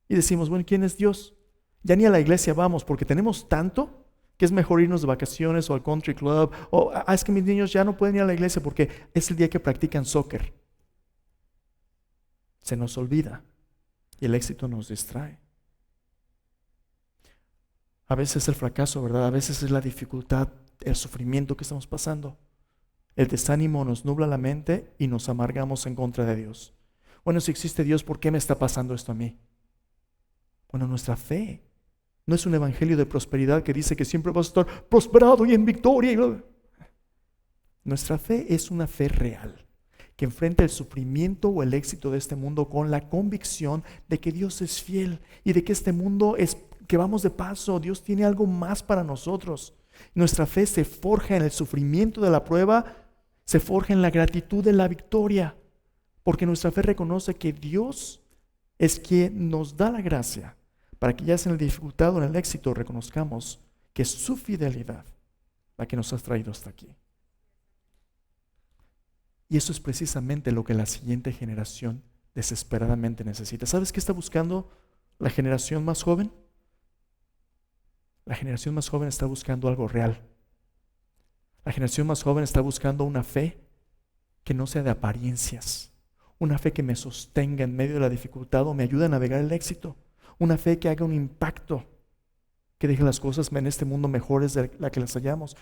Y decimos, bueno, ¿quién es Dios? Ya ni a la iglesia vamos porque tenemos tanto que es mejor irnos de vacaciones o al country club o es que mis niños ya no pueden ir a la iglesia porque es el día que practican soccer. Se nos olvida y el éxito nos distrae. A veces el fracaso, ¿verdad? A veces es la dificultad, el sufrimiento que estamos pasando. El desánimo nos nubla la mente y nos amargamos en contra de Dios. Bueno, si existe Dios, ¿por qué me está pasando esto a mí? Bueno, nuestra fe no es un evangelio de prosperidad que dice que siempre vas a estar prosperado y en victoria. Nuestra fe es una fe real que enfrenta el sufrimiento o el éxito de este mundo con la convicción de que Dios es fiel y de que este mundo es que vamos de paso. Dios tiene algo más para nosotros. Nuestra fe se forja en el sufrimiento de la prueba, se forja en la gratitud de la victoria, porque nuestra fe reconoce que Dios es quien nos da la gracia para que ya sea en la dificultad o en el éxito reconozcamos que es su fidelidad la que nos ha traído hasta aquí. Y eso es precisamente lo que la siguiente generación desesperadamente necesita. ¿Sabes qué está buscando la generación más joven? La generación más joven está buscando algo real. La generación más joven está buscando una fe que no sea de apariencias. Una fe que me sostenga en medio de la dificultad o me ayude a navegar el éxito. Una fe que haga un impacto, que deje las cosas en este mundo mejores de la que las hallamos.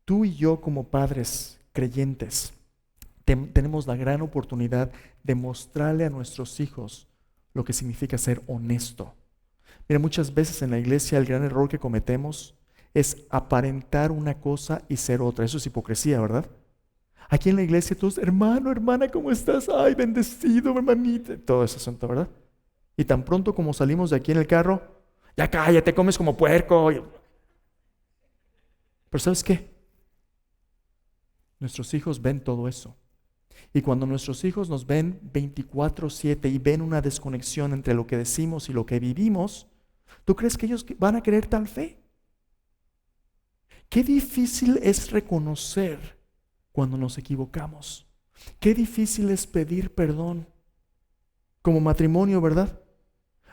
Tú y yo como padres creyentes tenemos la gran oportunidad de mostrarle a nuestros hijos lo que significa ser honesto. Mira, muchas veces en la iglesia el gran error que cometemos es aparentar una cosa y ser otra. Eso es hipocresía, ¿verdad? Aquí en la iglesia todos, hermano, hermana, ¿cómo estás? Ay, bendecido, hermanita. Todo ese asunto, ¿verdad? Y tan pronto como salimos de aquí en el carro, ya cállate, comes como puerco. Pero ¿sabes qué? Nuestros hijos ven todo eso. Y cuando nuestros hijos nos ven 24/7 y ven una desconexión entre lo que decimos y lo que vivimos, ¿tú crees que ellos van a querer tal fe? Qué difícil es reconocer cuando nos equivocamos. Qué difícil es pedir perdón. Como matrimonio, ¿verdad?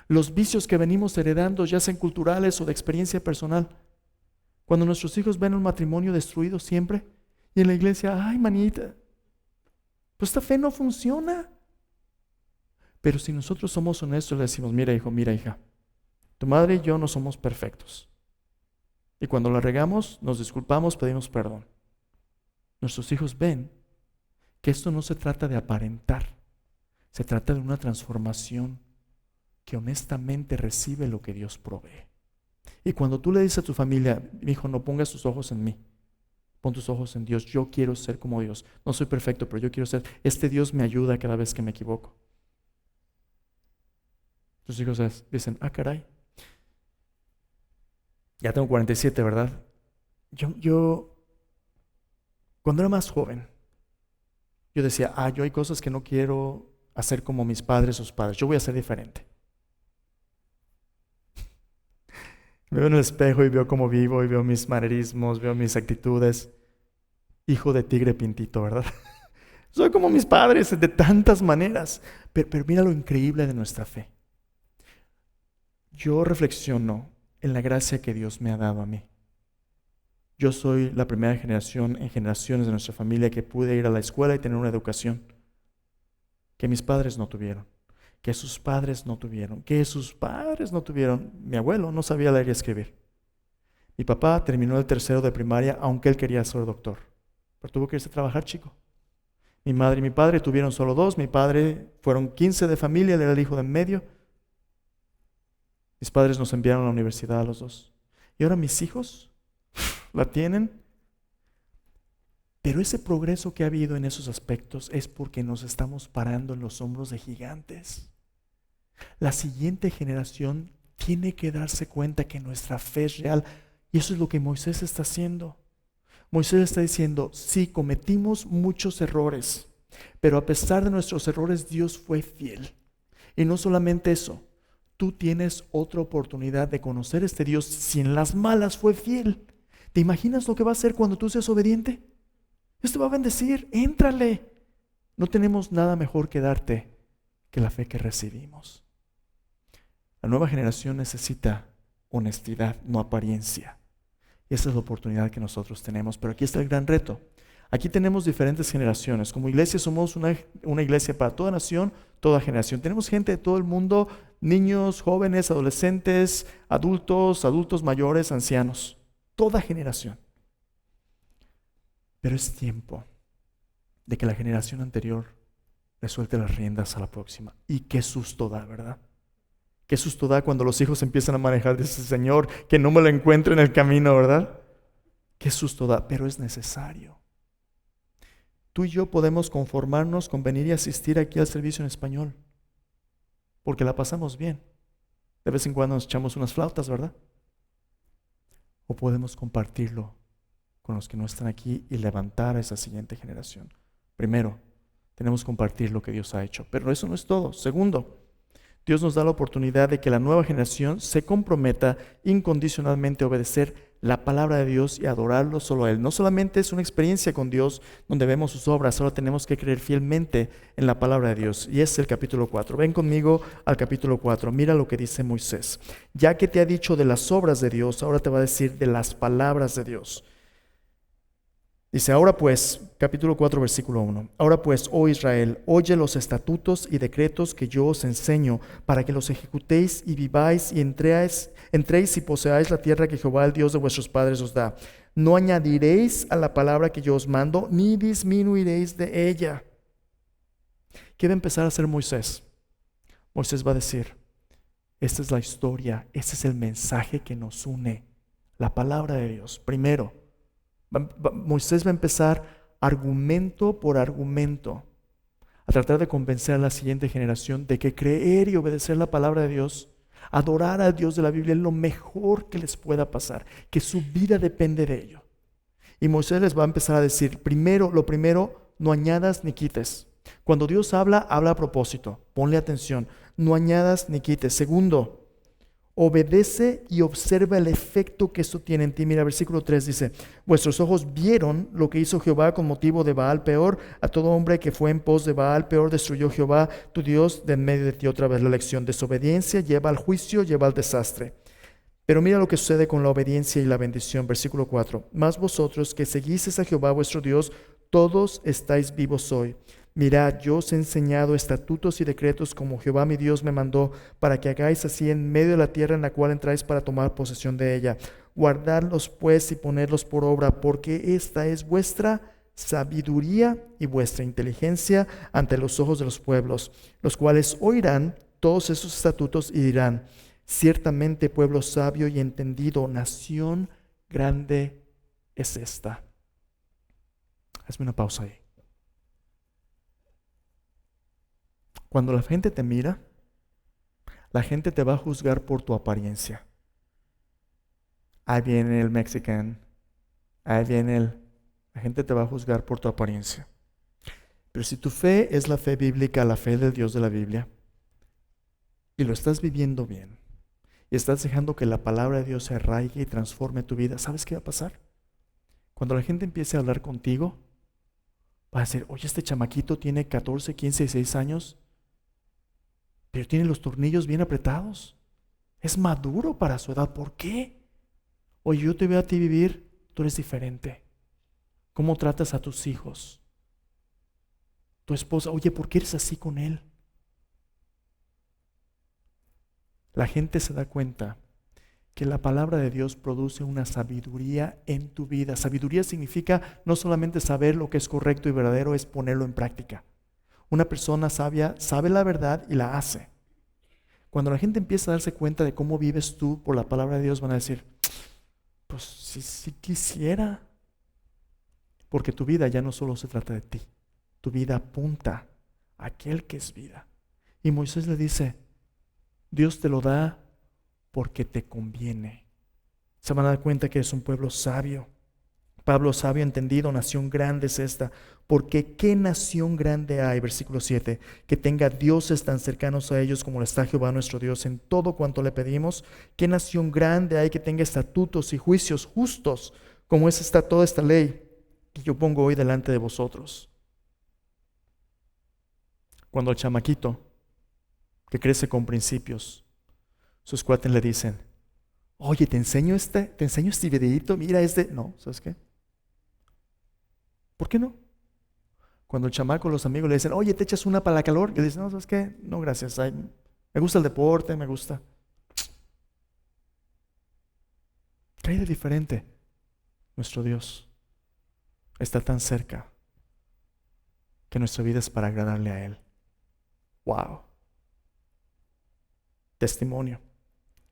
Los vicios que venimos heredando, ya sean culturales o de experiencia personal. Cuando nuestros hijos ven un matrimonio destruido siempre, y en la iglesia, ay, manita, pues esta fe no funciona. Pero si nosotros somos honestos, le decimos, mira hijo, mira hija, tu madre y yo no somos perfectos. Y cuando la regamos, nos disculpamos, pedimos perdón. Nuestros hijos ven que esto no se trata de aparentar, se trata de una transformación que honestamente recibe lo que Dios provee. Y cuando tú le dices a tu familia, mi hijo, no pongas tus ojos en mí, pon tus ojos en Dios, yo quiero ser como Dios, no soy perfecto, pero yo quiero ser, este Dios me ayuda cada vez que me equivoco. Tus hijos dicen, ah, caray, ya tengo 47, ¿verdad? Yo cuando era más joven, yo decía, yo hay cosas que no quiero hacer como mis padres o sus padres, yo voy a ser diferente. Me veo en el espejo y veo cómo vivo y veo mis manerismos, veo mis actitudes. Hijo de tigre pintito, ¿verdad? Soy como mis padres de tantas maneras. Pero mira lo increíble de nuestra fe. Yo reflexiono en la gracia que Dios me ha dado a mí. Yo soy la primera generación en generaciones de nuestra familia que pude ir a la escuela y tener una educación que mis padres no tuvieron. Que sus padres no tuvieron, que sus padres no tuvieron. Mi abuelo no sabía leer y escribir. Mi papá terminó el tercero de primaria, aunque él quería ser doctor, pero tuvo que irse a trabajar, chico. Mi madre y mi padre tuvieron solo 2, mi padre fueron 15 de familia, él era el hijo de en medio. Mis padres nos enviaron a la universidad a los 2. Y ahora mis hijos la tienen. Pero ese progreso que ha habido en esos aspectos es porque nos estamos parando en los hombros de gigantes. La siguiente generación tiene que darse cuenta que nuestra fe es real. Y eso es lo que Moisés está haciendo. Moisés está diciendo, sí, cometimos muchos errores, pero a pesar de nuestros errores, Dios fue fiel. Y no solamente eso, tú tienes otra oportunidad de conocer a este Dios si en las malas fue fiel. ¿Te imaginas lo que va a hacer cuando tú seas obediente? Dios te va a bendecir, éntrale. No tenemos nada mejor que darte que la fe que recibimos. La nueva generación necesita honestidad, no apariencia. Y esa es la oportunidad que nosotros tenemos. Pero aquí está el gran reto. Aquí tenemos diferentes generaciones. Como iglesia somos una iglesia para toda nación, toda generación. Tenemos gente de todo el mundo, niños, jóvenes, adolescentes, adultos mayores, ancianos. Toda generación. Pero es tiempo de que la generación anterior le suelte las riendas a la próxima. Y qué susto da, ¿verdad? Qué susto da cuando los hijos empiezan a manejar de ese Señor, que no me lo encuentro en el camino, ¿verdad? Qué susto da, pero es necesario. Tú y yo podemos conformarnos con venir y asistir aquí al servicio en español, porque la pasamos bien. De vez en cuando nos echamos unas flautas, ¿verdad? O podemos compartirlo con los que no están aquí y levantar a esa siguiente generación. Primero, tenemos que compartir lo que Dios ha hecho, pero eso no es todo. Segundo, Dios nos da la oportunidad de que la nueva generación se comprometa incondicionalmente a obedecer la palabra de Dios y adorarlo solo a Él. No solamente es una experiencia con Dios donde vemos sus obras, ahora tenemos que creer fielmente en la palabra de Dios. Y es el capítulo 4. Ven conmigo al capítulo 4. Mira lo que dice Moisés. Ya que te ha dicho de las obras de Dios, ahora te va a decir de las palabras de Dios. Dice, ahora pues, capítulo 4, versículo 1. Ahora pues, oh Israel, oye los estatutos y decretos que yo os enseño, para que los ejecutéis y viváis y entréis y poseáis la tierra que Jehová, el Dios de vuestros padres, os da. No añadiréis a la palabra que yo os mando, ni disminuiréis de ella. ¿Qué va a empezar a hacer Moisés? Moisés va a decir, esta es la historia, este es el mensaje que nos une, la palabra de Dios. Primero, Moisés va a empezar argumento por argumento a tratar de convencer a la siguiente generación de que creer y obedecer la palabra de Dios, adorar al Dios de la Biblia es lo mejor que les pueda pasar, que su vida depende de ello. Y Moisés les va a empezar a decir, lo primero, no añadas ni quites. Cuando Dios habla, habla a propósito, ponle atención, no añadas ni quites. Segundo, obedece y observa el efecto que esto tiene en ti. Mira, versículo 3 dice, vuestros ojos vieron lo que hizo Jehová con motivo de Baal peor. A todo hombre que fue en pos de Baal peor destruyó Jehová tu Dios de en medio de ti. Otra vez la lección, desobediencia lleva al juicio, lleva al desastre. Pero mira lo que sucede con la obediencia y la bendición. Versículo 4, mas vosotros que seguisteis a Jehová vuestro Dios, todos estáis vivos hoy. Mirad, yo os he enseñado estatutos y decretos como Jehová mi Dios me mandó, para que hagáis así en medio de la tierra en la cual entráis para tomar posesión de ella. Guardadlos pues y ponedlos por obra, porque esta es vuestra sabiduría y vuestra inteligencia ante los ojos de los pueblos, los cuales oirán todos esos estatutos y dirán, ciertamente pueblo sabio y entendido, nación grande es esta. Hazme una pausa ahí. Cuando la gente te mira, la gente te va a juzgar por tu apariencia. Ahí viene el mexican, ahí viene la gente te va a juzgar por tu apariencia. Pero si tu fe es la fe bíblica, la fe del Dios de la Biblia, y lo estás viviendo bien, y estás dejando que la palabra de Dios se arraigue y transforme tu vida, ¿sabes qué va a pasar? Cuando la gente empiece a hablar contigo, va a decir, oye, este chamaquito tiene 14, 15, 16 años, pero tiene los tornillos bien apretados. Es maduro para su edad. ¿Por qué? Oye, yo te veo a ti vivir, tú eres diferente. ¿Cómo tratas a tus hijos? Tu esposa, oye, ¿por qué eres así con él? La gente se da cuenta que la palabra de Dios produce una sabiduría en tu vida. Sabiduría significa no solamente saber lo que es correcto y verdadero, es ponerlo en práctica. Una persona sabia sabe la verdad y la hace. Cuando la gente empieza a darse cuenta de cómo vives tú por la palabra de Dios, van a decir, pues sí quisiera. Porque tu vida ya no solo se trata de ti. Tu vida apunta a aquel que es vida. Y Moisés le dice, Dios te lo da porque te conviene. Se van a dar cuenta que es un pueblo sabio. Pablo sabio entendido, nación grande es esta. Porque ¿qué nación grande hay? Versículo 7. Que tenga dioses tan cercanos a ellos como lo está Jehová nuestro Dios en todo cuanto le pedimos. ¿Qué nación grande hay que tenga estatutos y juicios justos como es toda esta ley que yo pongo hoy delante de vosotros? Cuando el chamaquito que crece con principios, sus cuates le dicen, oye, te enseño este videito, mira no, ¿sabes qué? ¿Por qué no? Cuando el chamaco, los amigos le dicen, oye, ¿te echas una para la calor? Y le dicen, no, ¿sabes qué? No, gracias, me gusta el deporte, me gusta. ¿Qué hay de diferente? Nuestro Dios está tan cerca que nuestra vida es para agradarle a Él. ¡Wow! Testimonio.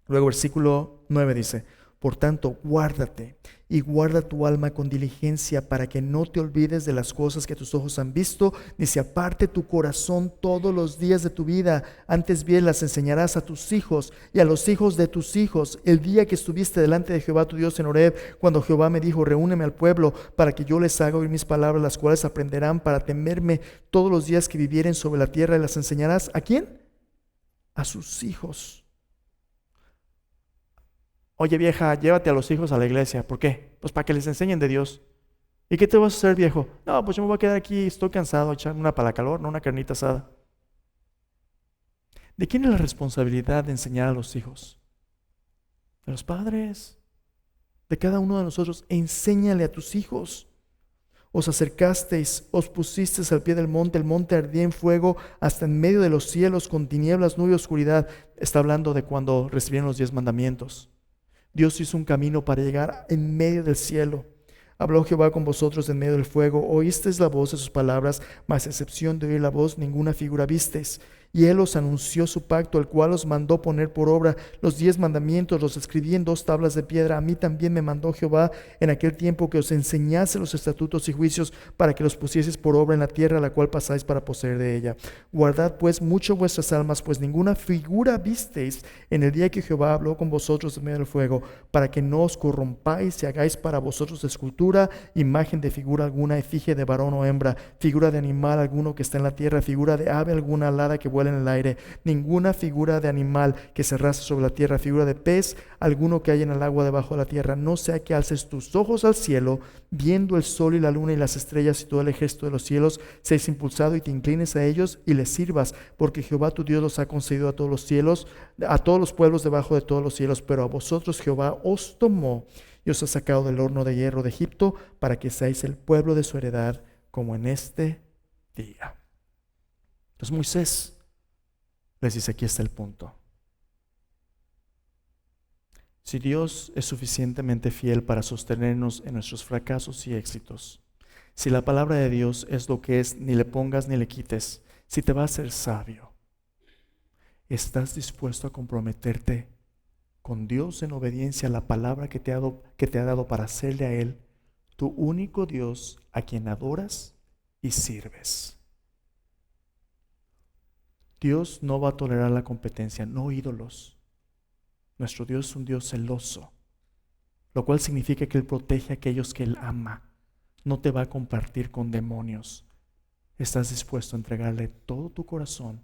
Luego versículo 9 dice, por tanto, guárdate y guarda tu alma con diligencia para que no te olvides de las cosas que tus ojos han visto, ni se aparte tu corazón todos los días de tu vida. Antes bien las enseñarás a tus hijos y a los hijos de tus hijos, el día que estuviste delante de Jehová tu Dios en Horeb, cuando Jehová me dijo, reúneme al pueblo para que yo les haga oír mis palabras, las cuales aprenderán para temerme todos los días que vivieren sobre la tierra, y las enseñarás ¿a quién? A sus hijos. Oye, vieja, llévate a los hijos a la iglesia. ¿Por qué? Pues para que les enseñen de Dios. ¿Y qué te vas a hacer, viejo? No, pues yo me voy a quedar aquí, estoy cansado, echarme una para la calor, no una carnita asada. ¿De quién es la responsabilidad de enseñar a los hijos? De los padres, de cada uno de nosotros. Enséñale a tus hijos. Os acercasteis, os pusisteis al pie del monte, el monte ardía en fuego hasta en medio de los cielos con tinieblas, nube y oscuridad. Está hablando de cuando recibieron los 10 mandamientos. Dios hizo un camino para llegar en medio del cielo. Habló Jehová con vosotros en medio del fuego. Oísteis la voz de sus palabras, mas a excepción de oír la voz, ninguna figura visteis. Y él os anunció su pacto, el cual os mandó poner por obra. Los 10 mandamientos los escribí en 2 tablas de piedra. A mí también me mandó Jehová en aquel tiempo que os enseñase los estatutos y juicios, para que los pusieseis por obra en la tierra a la cual pasáis para poseer de ella. Guardad pues mucho vuestras almas, pues ninguna figura visteis en el día que Jehová habló con vosotros en medio del fuego, para que no os corrompáis y hagáis para vosotros escultura, imagen de figura alguna, efigie de varón o hembra, figura de animal alguno que está en la tierra, figura de ave alguna alada que vuela en el aire, ninguna figura de animal que se arrastre sobre la tierra, figura de pez alguno que haya en el agua debajo de la tierra. No sea que alces tus ojos al cielo, viendo el sol y la luna y las estrellas y todo el ejército de los cielos, seas impulsado y te inclines a ellos y les sirvas, porque Jehová tu Dios los ha concedido a todos los cielos, a todos los pueblos debajo de todos los cielos, pero a vosotros Jehová os tomó y os ha sacado del horno de hierro de Egipto, para que seáis el pueblo de su heredad, como en este día. Entonces Moisés les dice, aquí está el punto. Si Dios es suficientemente fiel para sostenernos en nuestros fracasos y éxitos, si la palabra de Dios es lo que es, ni le pongas ni le quites, si te va a hacer sabio, ¿estás dispuesto a comprometerte con Dios en obediencia a la palabra que te ha dado para hacerle a Él tu único Dios a quien adoras y sirves? Dios no va a tolerar la competencia, no ídolos. Nuestro Dios es un Dios celoso, lo cual significa que Él protege a aquellos que Él ama. No te va a compartir con demonios. Estás dispuesto a entregarle todo tu corazón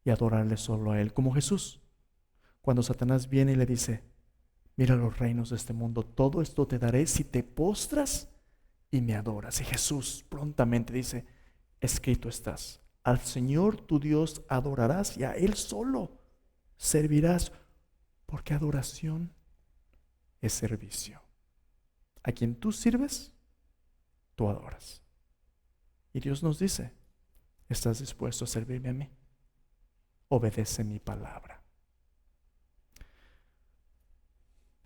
y adorarle solo a Él, como Jesús. Cuando Satanás viene y le dice, mira los reinos de este mundo, todo esto te daré si te postras y me adoras. Y Jesús prontamente dice, escrito estás, al Señor tu Dios adorarás y a Él solo servirás, porque adoración es servicio. A quien tú sirves, tú adoras. Y Dios nos dice, ¿estás dispuesto a servirme a mí? Obedece mi palabra.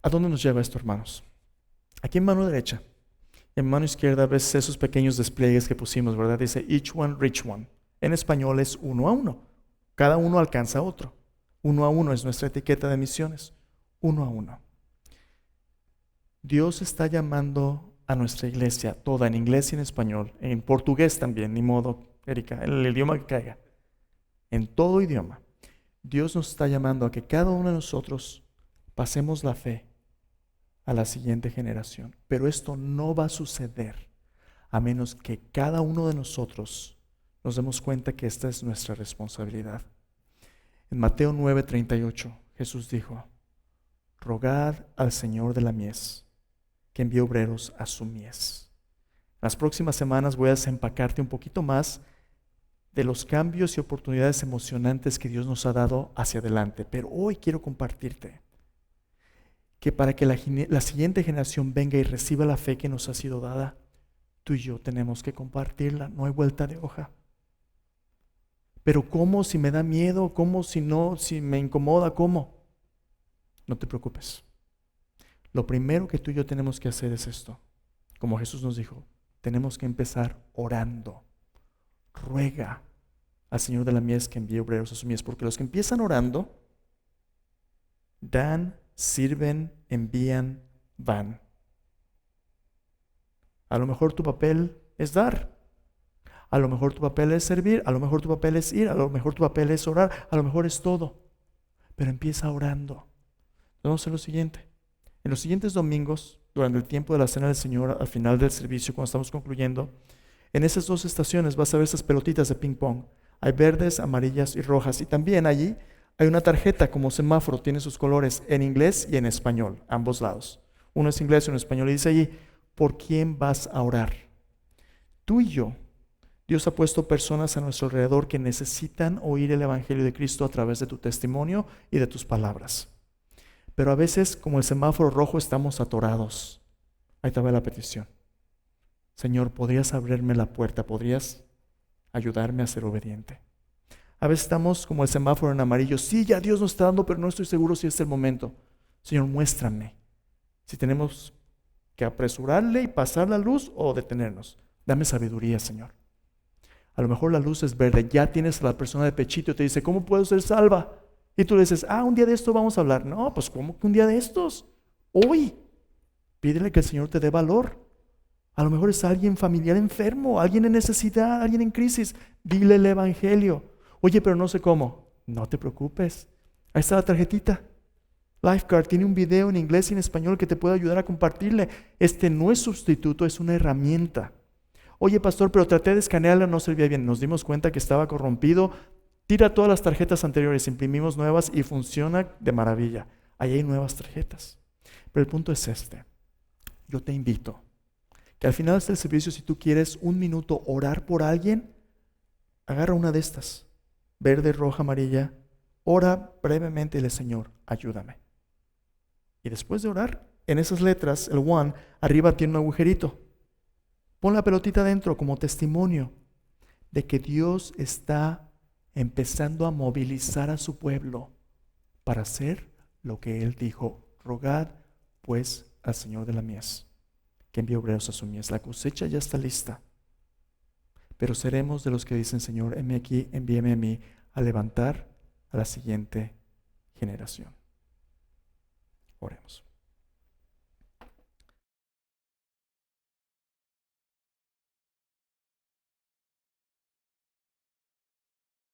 ¿A dónde nos lleva esto, hermanos? Aquí en mano derecha, en mano izquierda ves esos pequeños despliegues que pusimos, ¿verdad? Dice, each one, reach one. En español es 1 a 1. Cada uno alcanza a otro. 1 a 1 es nuestra etiqueta de misiones. 1 a 1. Dios está llamando a nuestra iglesia, toda en inglés y en español, en portugués también, ni modo, Erika, el idioma que caiga. En todo idioma. Dios nos está llamando a que cada uno de nosotros pasemos la fe a la siguiente generación. Pero esto no va a suceder a menos que cada uno de nosotros nos demos cuenta que esta es nuestra responsabilidad. En Mateo 9:38, Jesús dijo, rogad al Señor de la mies que envíe obreros a su mies. Las próximas semanas voy a desempacarte un poquito más de los cambios y oportunidades emocionantes que Dios nos ha dado hacia adelante. Pero hoy quiero compartirte que para que la siguiente generación venga y reciba la fe que nos ha sido dada, tú y yo tenemos que compartirla, no hay vuelta de hoja. Pero ¿cómo si me da miedo? ¿Cómo si no? Si me incomoda, ¿cómo? No te preocupes. Lo primero que tú y yo tenemos que hacer es esto. Como Jesús nos dijo, tenemos que empezar orando. Ruega al Señor de la mies que envíe obreros a su mies, porque los que empiezan orando, dan, sirven, envían, van. A lo mejor tu papel es dar. A lo mejor tu papel es servir, a lo mejor tu papel es ir, a lo mejor tu papel es orar, a lo mejor es todo. Pero empieza orando. Vamos a hacer lo siguiente. En los siguientes domingos, durante el tiempo de la Cena del Señor, al final del servicio, cuando estamos concluyendo, en esas 2 estaciones vas a ver esas pelotitas de ping pong. Hay verdes, amarillas y rojas. Y también allí hay una tarjeta como semáforo, tiene sus colores en inglés y en español, ambos lados. Uno es inglés y uno es español. Y dice allí, ¿por quién vas a orar? Tú y yo. Dios ha puesto personas a nuestro alrededor que necesitan oír el Evangelio de Cristo a través de tu testimonio y de tus palabras. Pero a veces, como el semáforo rojo, estamos atorados. Ahí te va la petición. Señor, ¿podrías abrirme la puerta? ¿Podrías ayudarme a ser obediente? A veces estamos como el semáforo en amarillo. Sí, ya Dios nos está dando, pero no estoy seguro si es el momento. Señor, muéstrame si tenemos que apresurarle y pasar la luz o detenernos. Dame sabiduría, Señor. A lo mejor la luz es verde, ya tienes a la persona de pechito y te dice, ¿cómo puedo ser salva? Y tú le dices, un día de esto vamos a hablar. No, pues ¿cómo que un día de estos? Hoy. Pídele que el Señor te dé valor. A lo mejor es alguien familiar enfermo, alguien en necesidad, alguien en crisis. Dile el evangelio. Oye, pero no sé cómo. No te preocupes. Ahí está la tarjetita. Lifeguard tiene un video en inglés y en español que te puede ayudar a compartirle. Este no es sustituto, es una herramienta. Oye, pastor, pero traté de escanearla, no servía bien. Nos dimos cuenta que estaba corrompido. Tira todas las tarjetas anteriores, imprimimos nuevas y funciona de maravilla. Ahí hay nuevas tarjetas. Pero el punto es este. Yo te invito que al final del servicio, si tú quieres un minuto orar por alguien, agarra una de estas, verde, roja, amarilla, ora brevemente y dile, Señor, ayúdame. Y después de orar, en esas letras, el one, arriba tiene un agujerito. Pon la pelotita dentro como testimonio de que Dios está empezando a movilizar a su pueblo para hacer lo que Él dijo. Rogad pues al Señor de la mies que envíe obreros a su mies. La cosecha ya está lista, pero seremos de los que dicen, Señor, heme aquí, envíeme a mí a levantar a la siguiente generación. Oremos.